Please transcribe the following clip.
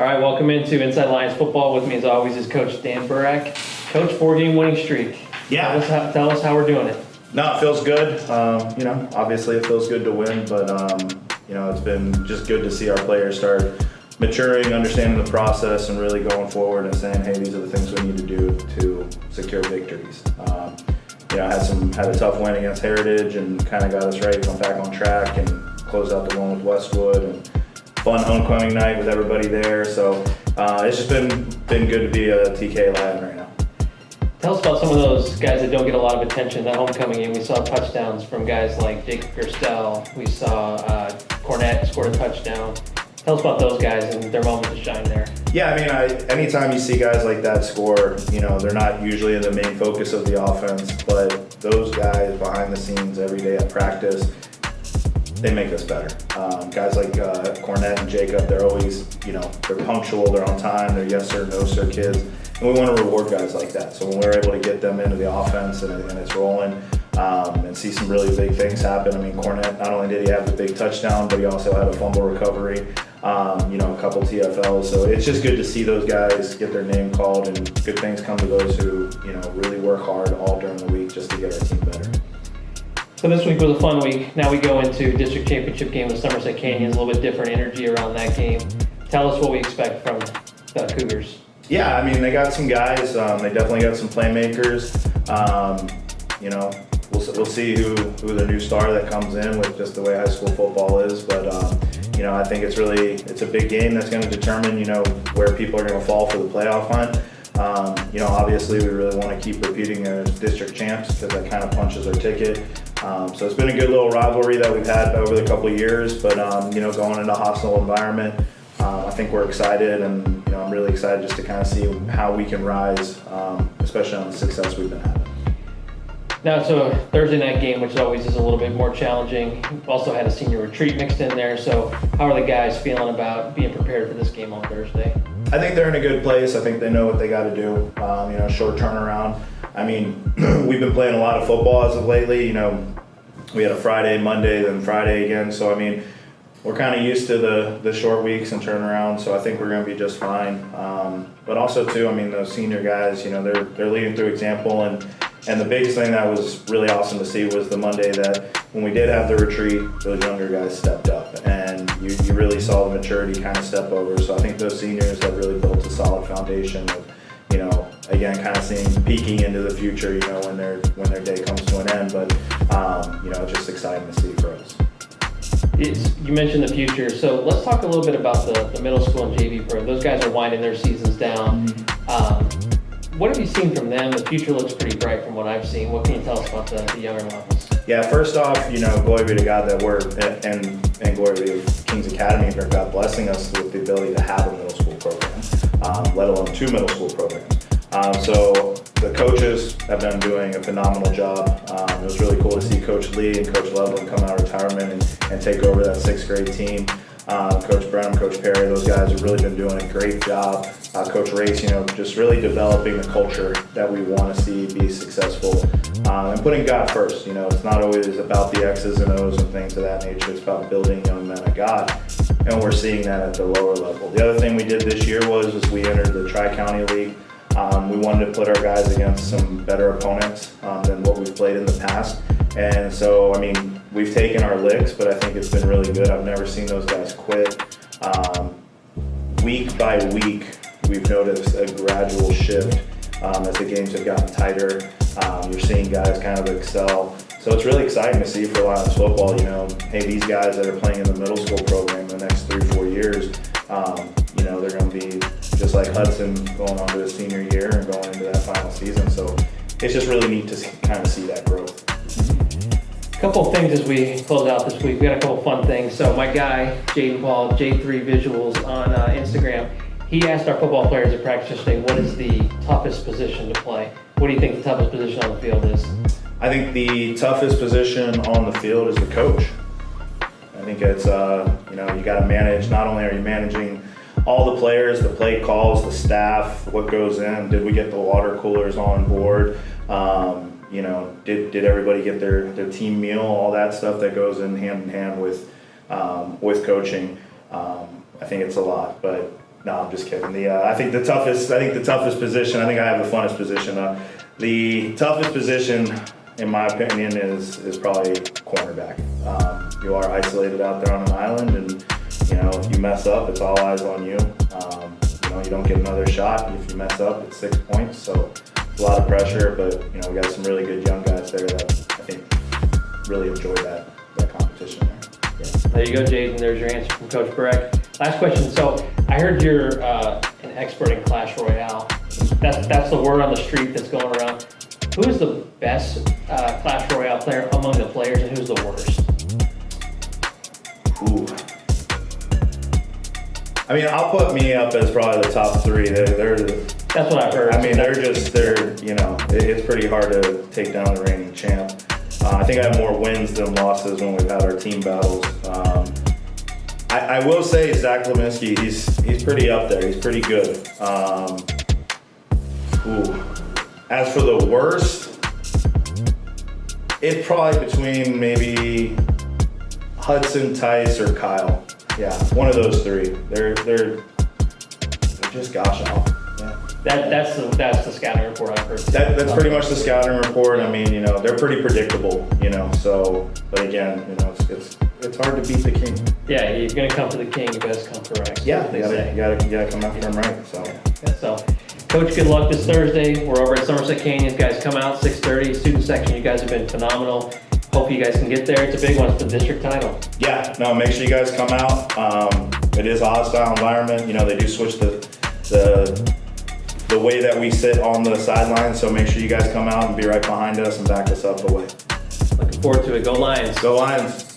All right, welcome into Inside Lions Football. With me, as always, is Coach Dan Burack. Coach, 4-game winning streak. Yeah. Tell us how we're doing it. No, it feels good. Obviously it feels good to win, but, it's been just good to see our players start maturing, understanding the process, and really going forward and saying, hey, these are the things we need to do to secure victories. Had a tough win against Heritage and kind of got us ready to come back on track and close out the one with Westwood, and fun homecoming night with everybody there. So it's just been good to be a TKA Lion right now. Tell us about some of those guys that don't get a lot of attention. That homecoming game, we saw touchdowns from guys like Jacob Gerstel. We saw Cornett scored a touchdown. Tell us about those guys and their moment to shine there. Yeah, anytime you see guys like that score, they're not usually the main focus of the offense, but those guys behind the scenes every day at practice, they make us better. Guys like Cornett and Jacob, they're always, they're punctual, they're on time, they're yes sir, no sir kids. And we want to reward guys like that. So when we're able to get them into the offense and it's rolling, and see some really big things happen. Cornett, not only did he have the big touchdown, but he also had a fumble recovery, a couple TFLs. So it's just good to see those guys get their name called, and good things come to those who, really work hard all during the week just to get our team better. So this week was a fun week. Now we go into district championship game with Somerset Canyons, a little bit different energy around that game. Tell us what we expect from the Cougars. Yeah, they got some guys. They definitely got some playmakers. We'll see who the new star that comes in with just the way high school football is. But, I think it's a big game that's going to determine, where people are going to fall for the playoff hunt. Obviously we really want to keep repeating as district champs because that kind of punches our ticket. So it's been a good little rivalry that we've had over the couple of years, but, going into a hostile environment, I think we're excited, and, I'm really excited just to kind of see how we can rise, especially on the success we've been having. Now it's a Thursday night game, which always is a little bit more challenging. We've also had a senior retreat mixed in there. So how are the guys feeling about being prepared for this game on Thursday? I think they're in a good place. I think they know what they got to do. Short turnaround. We've been playing a lot of football as of lately. We had a Friday, Monday, then Friday again. So, we're kind of used to the short weeks and turnaround. So I think we're going to be just fine. But also, too, those senior guys, they're leading through example. And the biggest thing that was really awesome to see was the Monday that when we did have the retreat, those younger guys stepped up, and you really saw the maturity kind of step over. So I think those seniors have really built a solid foundation of, again, kind of peeking into the future, when their day comes to an end. But, it's just exciting to see for us. You mentioned the future, so let's talk a little bit about the middle school and JV program. Those guys are winding their seasons down. What have you seen from them? The future looks pretty bright from what I've seen. What can you tell us about the younger levels? Yeah, first off, glory be to God that we're, and glory be to King's Academy for God blessing us with the ability to have a middle school program, let alone 2 middle school programs. So the coaches have been doing a phenomenal job. It was really cool to see Coach Lee and Coach Loveland come out of retirement and take over that 6th grade team. Coach Brown, Coach Perry, those guys have really been doing a great job. Coach Race, just really developing the culture that we want to see be successful, and putting God first. It's not always about the X's and O's and things of that nature. It's about building young men of God, and we're seeing that at the lower level. The other thing we did this year was we entered the Tri-County League. We wanted to put our guys against some better opponents than what we've played in the past. And so, we've taken our licks, but I think it's been really good. I've never seen those guys quit. Week by week, we've noticed a gradual shift as the games have gotten tighter. You're seeing guys kind of excel. So it's really exciting to see for Lions football. Hey, these guys that are playing in the middle school program the next 3-4 years, they're going to be just like Hudson going on to his senior year and going into that final season. So it's just really neat to kind of see that growth. A couple of things as we close out this week. We got a couple of fun things. So my guy, Jaden Paul, J3 Visuals on Instagram, he asked our football players at practice yesterday, what is the toughest position to play? What do you think the toughest position on the field is? I think the toughest position on the field is the coach. I think it's, you got to manage, not only are you managing all the players, the play calls, the staff, what goes in, did we get the water coolers on board? Did everybody get their team meal? All that stuff that goes in hand with coaching. I think it's a lot, but No, I'm just kidding. I think the toughest position. I think I have the funnest position. The toughest position, in my opinion, is probably cornerback. You are isolated out there on an island, and if you mess up, it's all eyes on you. You don't get another shot. If you mess up, it's 6 points. So it's a lot of pressure. But we got some really good young guys there that I think really enjoy that competition there. Yeah. There you go, Jaden. There's your answer from Coach Burack. Last question. So I heard you're an expert in Clash Royale. That's the word on the street that's going around. Who is the best Clash Royale player among the players, and who's the worst? Ooh. I mean, I'll put me up as probably the top three. That's what I've heard. I mean, it's pretty hard to take down the reigning champ. I think I have more wins than losses when we've had our team battles. I will say Zach Leminski, he's pretty up there. He's pretty good. As for the worst, it's probably between maybe Hudson, Tice, or Kyle. Yeah, one of those three. They're just gosh awful. Yeah. That's the scouting report I've heard. That's pretty much the scouting report. I mean, they're pretty predictable. So, but again, it's hard to beat the king. Yeah, you're gonna come to the king. You best come correct. Yeah, you gotta come after him right. So. Yeah, so, Coach, good luck this Thursday. We're over at Somerset Canyon. Guys, come out 6:30. Student section. You guys have been phenomenal. Hope you guys can get there. It's a big one. It's the district title. Yeah, no, make sure you guys come out. It is a hostile environment. They do switch the way that we sit on the sidelines, so make sure you guys come out and be right behind us and back us up away. Looking forward to it. Go Lions. Go Lions.